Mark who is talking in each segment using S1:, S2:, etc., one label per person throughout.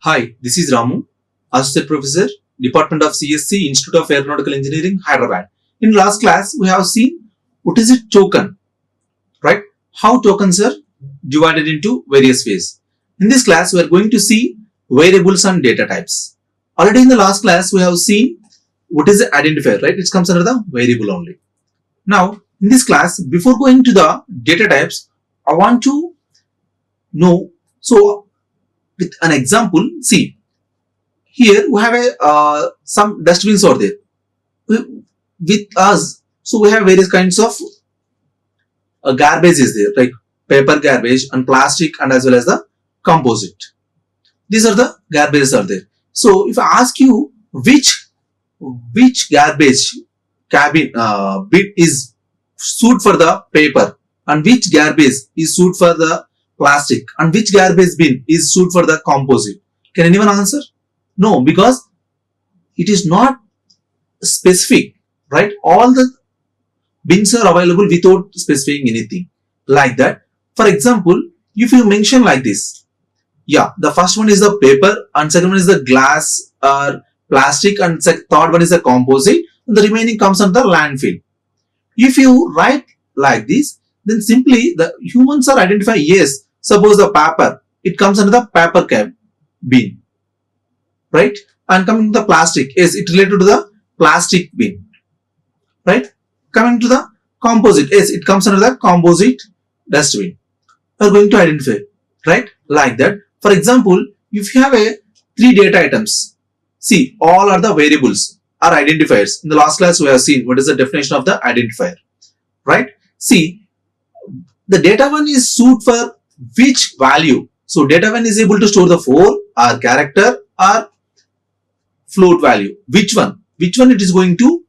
S1: Hi, this is Ramu, Associate Professor, Department of CSC, Institute of Aeronautical Engineering, Hyderabad. In last class, we have seen what is a token, right? How tokens are divided into various ways. In this class, we are going to see variables and data types. Already in the last class, we have seen what is the identifier, right? It comes under the variable only. Now, in this class, before going to the data types, I want to know, so with an example, see, here we have some dustbins are there with us. So we have various kinds of garbage is there, like paper garbage and plastic and as well as the composite. These are the garbages are there. So if I ask you which garbage cabin bit is suit for the paper and which garbage is suit for the plastic and which garbage bin is suit for the composite, can anyone answer? No, because it is not specific, right? All the bins are available without specifying anything like that. For example, if you mention like this, yeah, the first one is the paper and second one is the glass or plastic and third one is the composite and the remaining comes under landfill. If you write like this, then simply the humans are identify, yes, suppose the paper, it comes under the paper bin, right? And coming to the plastic, yes, it related to the plastic bin, right? Coming to the composite, yes, it comes under the composite dustbin. We are going to identify, right? Like that. For example, if you have three data items, see, all are the variables are identifiers. In the last class, we have seen what is the definition of the identifier, right? See, the data one is suit for which value. So data one is able to store the 4 or character or float value. Which one it is going to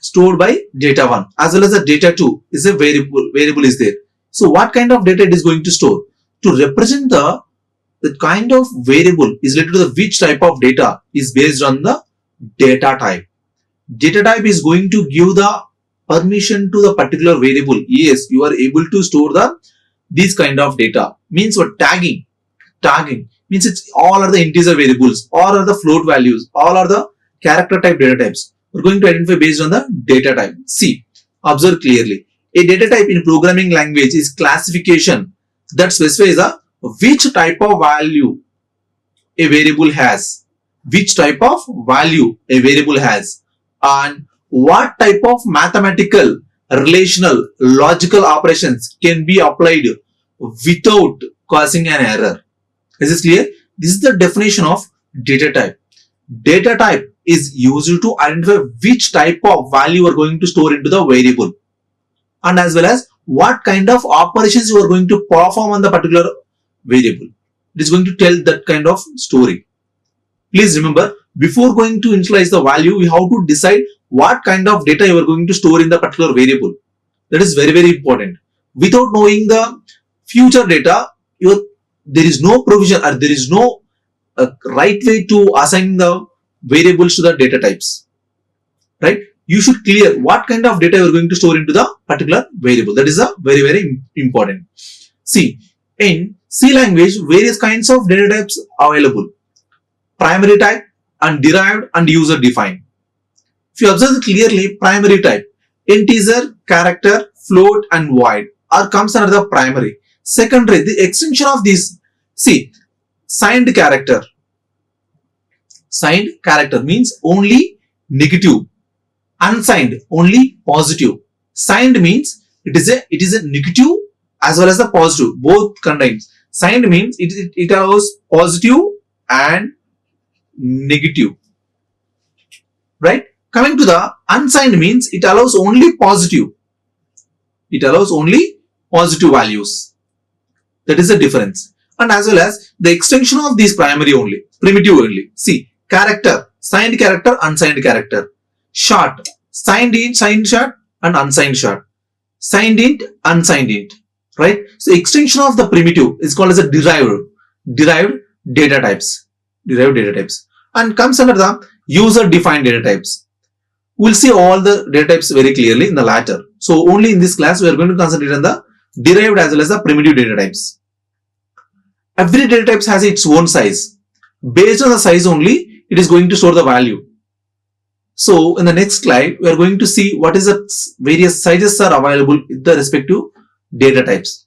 S1: store by data 1 as well as the data 2 is a variable is there. So what kind of data it is going to store? To represent the kind of variable is related to the which type of data is based on the data type. Data type is going to give the permission to the particular variable. Yes, you are able to store these kind of data. Means what? Tagging means it's all are the integer variables, all are the float values, all are the character type data types. We're going to identify based on the data type. See, observe clearly. A data type in programming language is classification that specifies which type of value a variable has, which type of value a variable has, and what type of mathematical, relational, logical operations can be applied without causing an error. Is this clear? This is the definition of data type. Data type is used to identify which type of value you are going to store into the variable and as well as what kind of operations you are going to perform on the particular variable. It is going to tell that kind of story. Please remember, before going to initialize the value, we have to decide what kind of data you are going to store in the particular variable. That is very, very important. Without knowing the future data, there is no provision or there is no right way to assign the variables to the data types, right? You should clear what kind of data you are going to store into the particular variable. That is a very, very important. See, in C language, various kinds of data types are available. Primary type and derived and user defined. If you observe clearly, primary type, integer, character, float and void are comes under the primary. Secondary, the extension of this, see, signed character. Signed character means only negative. Unsigned only positive. Signed means it is a negative as well as the positive, both contains. Signed means it allows positive and negative, right? Coming to the unsigned means it allows only positive. It allows only positive values. That is the difference. And as well as the extension of these primary only, primitive only. See, character, signed character, unsigned character. Short, signed int, signed short and unsigned short. Signed int, unsigned int, right? So extension of the primitive is called as a derived data types. Derived data types. And comes under the user defined data types. We'll see all the data types very clearly in the latter. So only in this class we are going to concentrate on the derived as well as the primitive data types. Every data type has its own size. Based on the size only, it is going to store the value. So in the next slide, we are going to see what is the various sizes are available with the respective data types.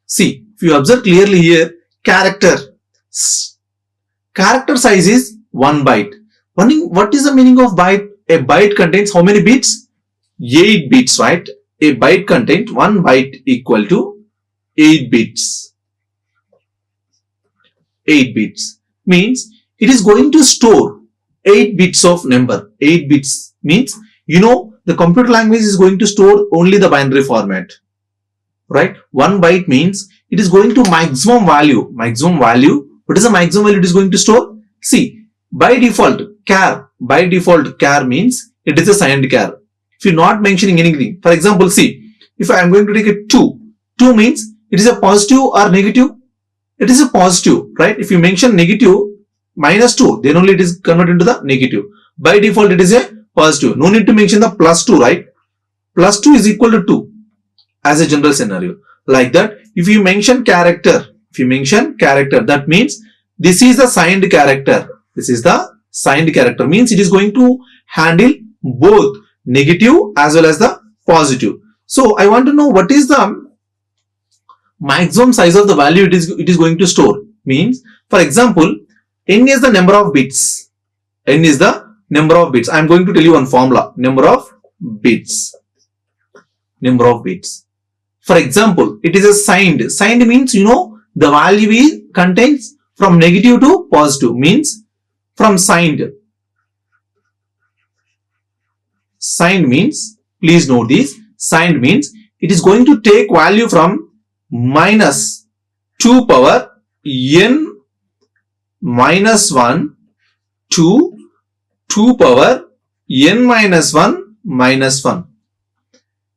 S1: See, if you observe clearly here, character size is 1 byte. What is the meaning of byte? A byte contains how many bits? 8 bits, right? A byte contains 1 byte equal to 8 bits. 8 bits means it is going to store 8 bits of number. 8 bits means, the computer language is going to store only the binary format, right? 1 byte means it is going to maximum value. What is the maximum value it is going to store? See, by default char means it is a signed char. If you are not mentioning anything, for example, see, if I am going to take a 2 means it is a positive or negative. It is a positive, right? If you mention negative -2, then only it is converted into the negative. By default, it is a positive. No need to mention the +2, right? +2 is equal to 2 as a general scenario. Like that, if you mention character, that means this is the signed character. Means it is going to handle both negative as well as the positive. So I want to know what is the maximum size of the value it is going to store. Means, for example, n is the number of bits. I am going to tell you one formula. Number of bits. For example, it is a signed. Signed means, the value contains from negative to positive. Means from signed. Signed means, please note this. Signed means it is going to take value from -2 power n -1 to 2 power n -1.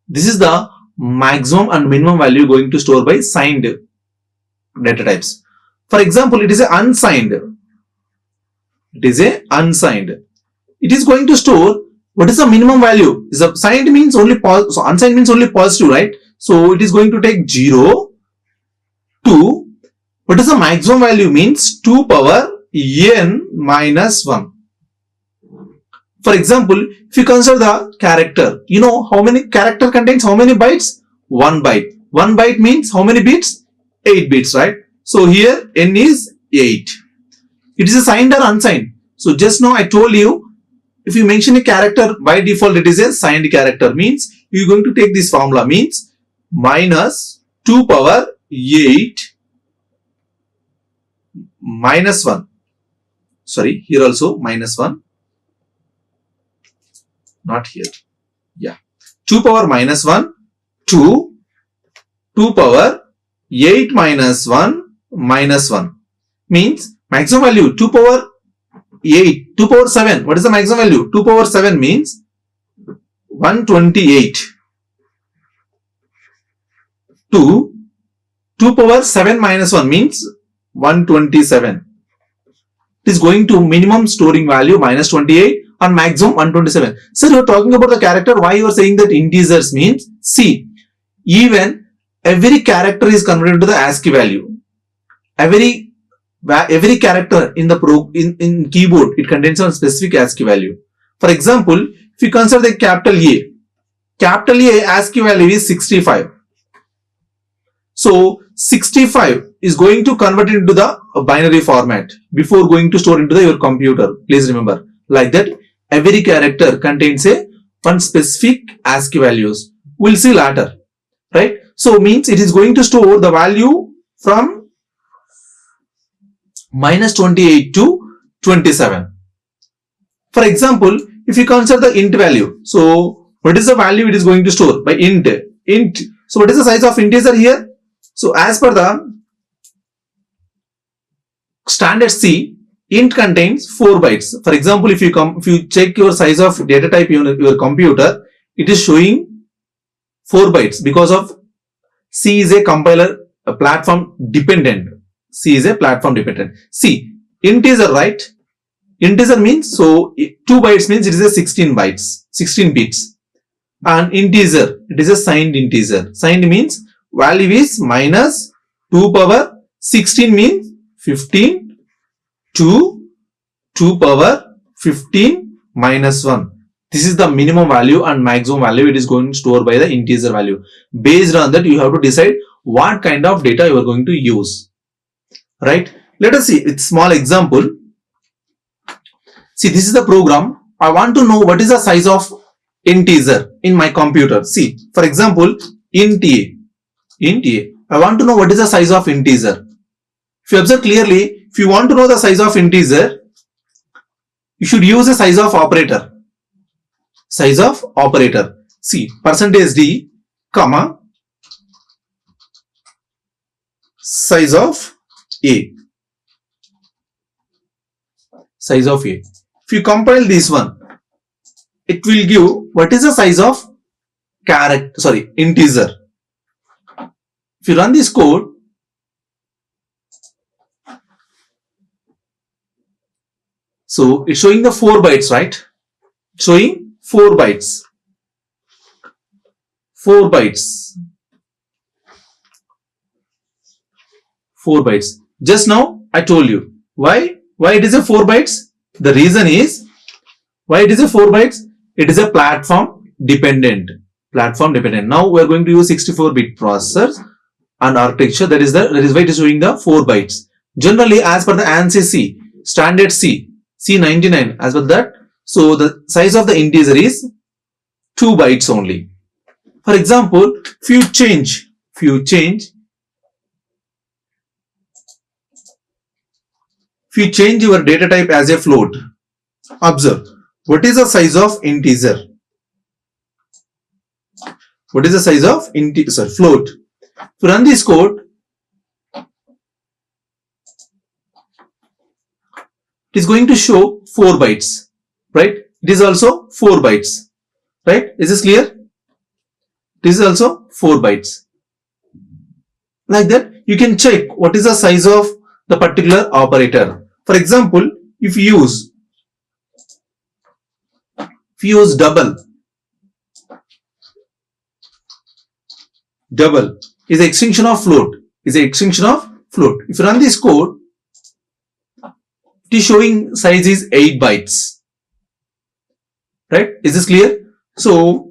S1: This is the maximum and minimum value going to store by signed data types. For example, it is a unsigned. It is going to store what is the minimum value. Signed means only positive. So unsigned means only positive, right? So it is going to take 0 to what is the maximum value means 2 power n -1. For example, if you consider the character, how many character contains how many bytes? 1 byte. 1 byte means how many bits? 8 bits, right? So here n is 8. It is a signed or unsigned. So just now I told you, if you mention a character, by default it is a signed character. Means you are going to take this formula, means -2 power 8 -1. Sorry, here also -1. Not here. Yeah. 2 power -1 to 2 power 8 -1 -1. Means maximum value 2 power 8, 2 power 7. What is the maximum value? 2 power 7 means 128. To 2 power 7 -1 means 127. It is going to minimum storing value -28 and maximum 127. Sir, you are talking about the character. Why you are saying that integers means? See, even every character is converted to the ASCII value. Every character in the in keyboard, it contains a specific ASCII value. For example, if you consider the capital A ASCII value is 65. So 65 is going to convert it into the binary format before going to store into your computer. Please remember, like that, every character contains one specific ASCII values. We'll see later, right? So means it is going to store the value from -28 to 27. For example, if you consider the int value, so what is the value it is going to store by int? So what is the size of integer here? So as per the standard C, int contains 4 bytes. For example, if you check your size of data type in your computer, it is showing 4 bytes because of C is a compiler, a platform dependent. C is a platform dependent. See, integer, right? Integer means, so 2 bytes means it is a 16 bytes, 16 bits. And integer, it is a signed integer. Signed means value is -2 power 16 means 15 to 2 power 15 minus 1. This is the minimum value and maximum value it is going to store by the integer value. Based on that, you have to decide what kind of data you are going to use. Right? Let us see with small example. See, this is the program. I want to know what is the size of integer in my computer. See, for example, int a. I want to know what is the size of integer. If you observe clearly, if you want to know the size of integer, you should use a size of operator. Size of operator. See, %d, comma, size of a. Size of a. If you compile this one, it will give what is the size of integer. If you run this code, so it's showing the 4 bytes, right? Showing 4 bytes. 4 bytes. 4 bytes. Just now I told you why it is a 4 bytes. The reason is why it is a 4 bytes. It is a platform dependent. Now we are going to use 64-bit processors and architecture. That is why it is showing the 4 bytes. Generally, as per the ANSI C, standard C99, as per that, so the size of the integer is 2 bytes only. For example, if you change your data type as a float, observe what is the size of integer. What is the size of float? To run this code, it is going to show 4 bytes, right? It is also 4 bytes, right? Is this clear? This is also 4 bytes. Like that, you can check what is the size of the particular operator. For example, if you use double is the extension of float. If you run this code, it is showing size is 8 bytes. Right? Is this clear? So,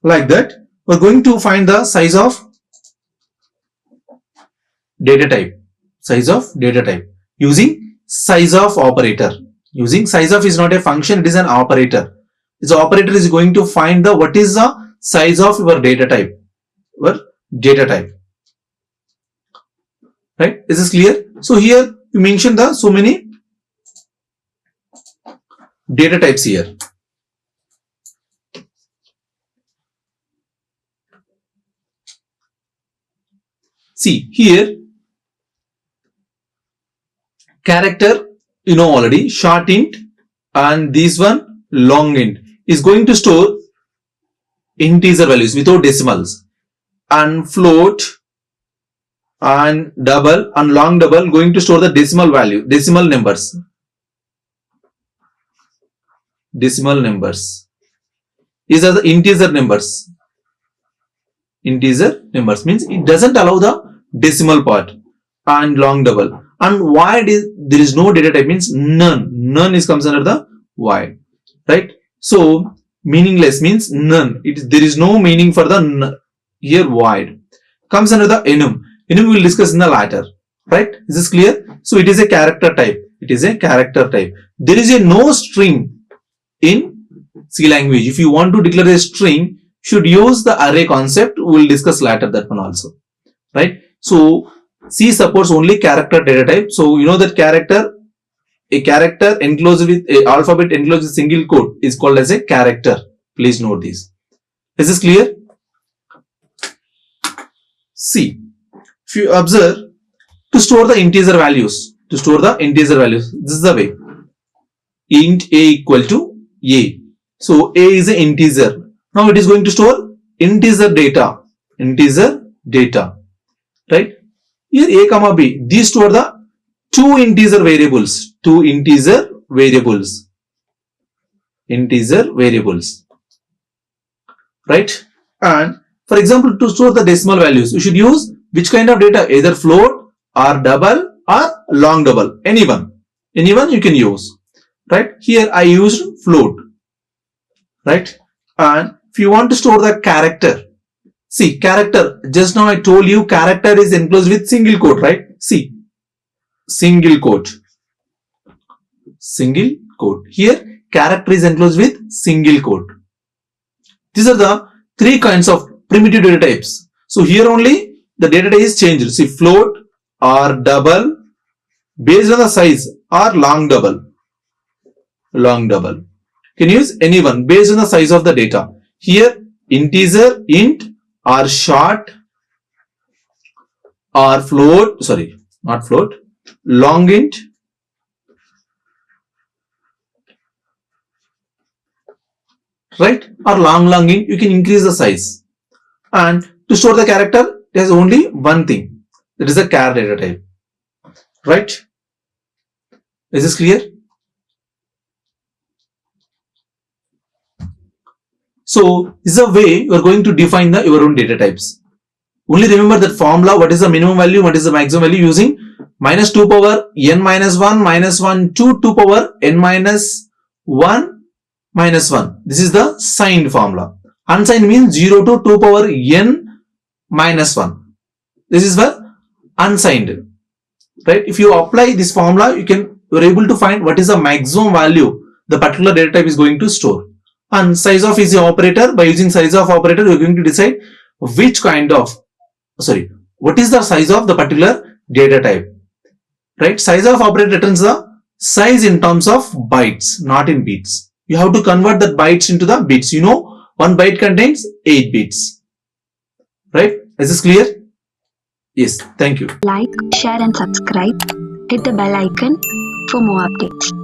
S1: like that, we're going to find the size of data type. Using size of operator. Using size of is not a function, it is an operator. This operator is going to find what is the size of your data type. Right? Is this clear? So here you mentioned so many data types here. See here, character, you know already, short int, and this one long int is going to store integer values without decimals, and float and double and long double going to store the decimal numbers. These are the integer numbers. Integer numbers means it doesn't allow the decimal part, and long double. And void is there is no data type means none. None comes under the void, right? So meaningless means none. There is no meaning for the here void comes under the enum. Enum we will discuss in the later, right? Is this clear? So it is a character type. There is a no string in C language. If you want to declare a string, should use the array concept. We will discuss later that one also, right? So C supports only character data type. So you know that a character enclosed with a alphabet enclosed with single quote is called as a character. Please note this. Is this clear? See, if you observe, to store the integer values, this is the way. Int a equal to a. So a is an integer. Now it is going to store integer data, right? Here a comma b, these store the two integer variables, right? And for example, to store the decimal values, you should use which kind of data? Either float or double or long double. Anyone you can use. right? Here I used float, right? And if you want to store the character, see character, just now I told you character is enclosed with single quote, right? See, single quote. Here character is enclosed with single quote. These are the three kinds of primitive data types. So here only the data type is changed. See, float or double based on the size, or long double. Can use any one based on the size of the data. Here integer, int, or short, or float, sorry, not float, long int, right? Or long int, you can increase the size. And to store the character, there's only one thing, that is a char data type, right? Is this clear? So this is a way you are going to define your own data types. Only remember that formula, what is the minimum value, what is the maximum value, using minus 2 power n minus 1 minus 1 to 2 power n minus 1 minus 1. This is the signed formula. Unsigned means 0 to 2 power n minus 1. This is for unsigned, right? If you apply this formula, you are able to find what is the maximum value the particular data type is going to store. And size of is the operator. By using size of operator, you are going to decide what is the size of the particular data type, right? Size of operator returns the size in terms of bytes, not in bits. You have to convert that bytes into the bits. You know, 1 byte contains 8 bits, right? Is this clear? Yes, thank you.
S2: Like, share and subscribe. Hit the bell icon for more updates.